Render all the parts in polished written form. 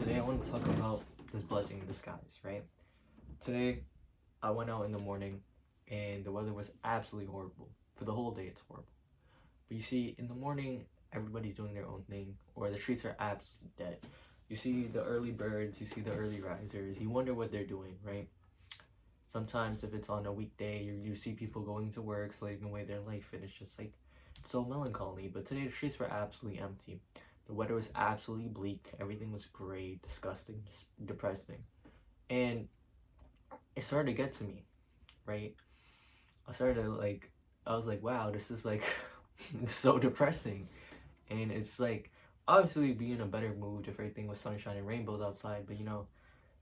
Today I want to talk about this blessing in disguise, right? Today I went out in the morning and the weather was absolutely horrible. For the whole day it's horrible. But you see, in the morning everybody's doing their own thing, or the streets are absolutely dead. You see the early birds, you see the early risers, you wonder what they're doing, right? Sometimes if it's on a weekday, you see people going to work, slaving away their life, and it's just like, it's so melancholy. But today the streets were absolutely empty. The weather was absolutely bleak. Everything was gray, disgusting, depressing. And it started to get to me, right? I started to I was like, wow, this is like, it's so depressing. And it's like, obviously be in a better mood if everything was sunshine and rainbows outside, but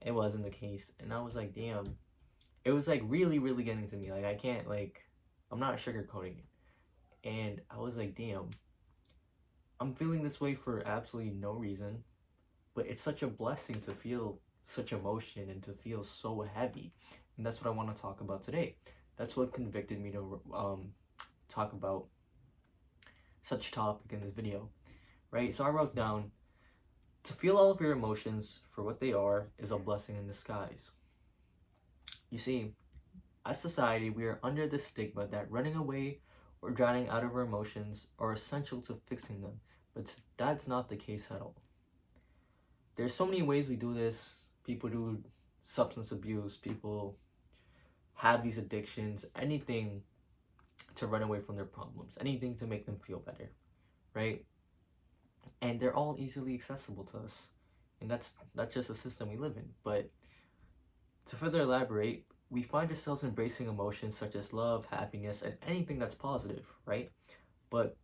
it wasn't the case. And I was like, damn, it was like really, really getting to me. Like, I can't, I'm not sugarcoating it. And I was like, damn, I'm feeling this way for absolutely no reason, but it's such a blessing to feel such emotion and to feel so heavy. And that's what I want to talk about today. That's what convicted me to talk about such topic in this video, right? So I wrote down, to feel all of your emotions for what they are is a blessing in disguise. You see, as society, we are under the stigma that running away or drowning out of our emotions are essential to fixing them, but that's not the case at all. There's so many ways we do this. People do substance abuse, people have these addictions, anything to run away from their problems, anything to make them feel better, right? And they're all easily accessible to us. And that's just the system we live in. But to further elaborate, we find ourselves embracing emotions such as love, happiness, and anything that's positive, right? But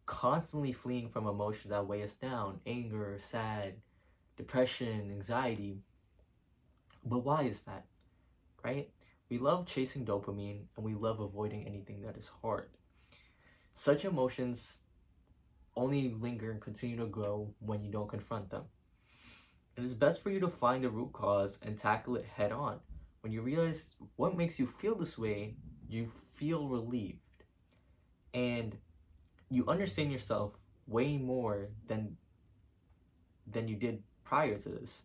constantly fleeing from emotions that weigh us down, anger, sad, depression, anxiety. But why is that, right? We love chasing dopamine and we love avoiding anything that is hard. Such emotions only linger and continue to grow when you don't confront them. It is best for you to find the root cause and tackle it head on. When you realize what makes you feel this way, you feel relieved. And you understand yourself way more than you did prior to this.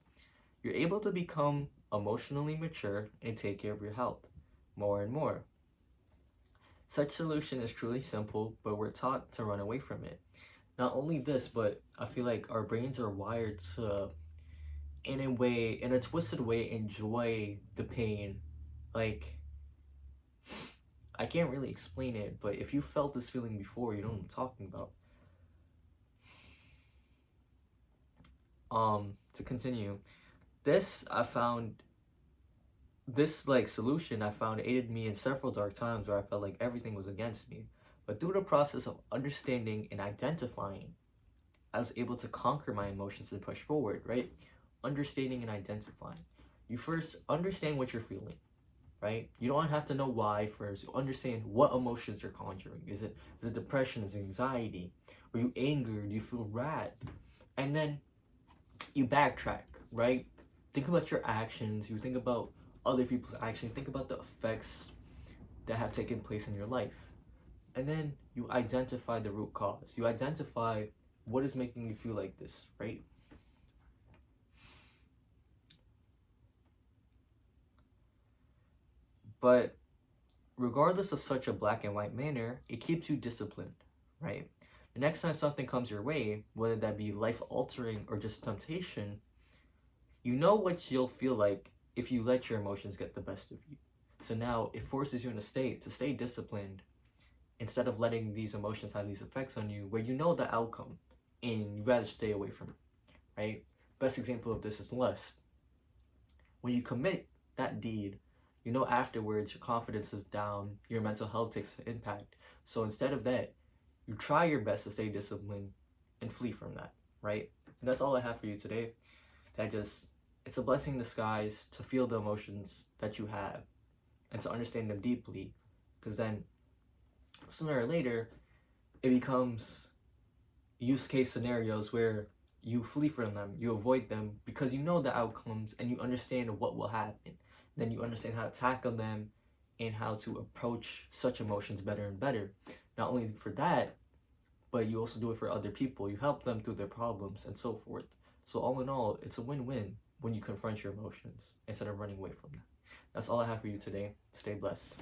You're able to become emotionally mature and take care of your health more and more. Such solution is truly simple, but we're taught to run away from it. Not only this, but I feel like our brains are wired to, in a twisted way, enjoy the pain. Like, I can't really explain it, but if you felt this feeling before, you know what I'm talking about. To continue, this I found this solution I found aided me in several dark times where I felt like everything was against me. But through the process of understanding and identifying, I was able to conquer my emotions and push forward, right? Understanding and identifying. You first understand what you're feeling, right? You don't have to know why first. You understand what emotions you're conjuring. Is it depression? Is it anxiety? Are you angry? Do you feel wrath? And then you backtrack, right? Think about your actions. You think about other people's actions. Think about the effects that have taken place in your life. And then you identify the root cause. You identify what is making you feel like this, right? But regardless of such a black and white manner, it keeps you disciplined, right? The next time something comes your way, whether that be life altering or just temptation, you know what you'll feel like if you let your emotions get the best of you. So now it forces you in a state to stay disciplined instead of letting these emotions have these effects on you where you know the outcome and you rather stay away from it, right? Best example of this is lust. When you commit that deed, you know afterwards your confidence is down, your mental health takes an impact. So instead of that, you try your best to stay disciplined and flee from that, right? And that's all I have for you today. It's a blessing in disguise to feel the emotions that you have and to understand them deeply, because then sooner or later it becomes use case scenarios where you flee from them, you avoid them because you know the outcomes and you understand what will happen. Then you understand how to tackle them and how to approach such emotions better and better. Not only for that, but you also do it for other people. You help them through their problems and so forth. So all in all, it's a win-win when you confront your emotions instead of running away from them. That's all I have for you today. Stay blessed.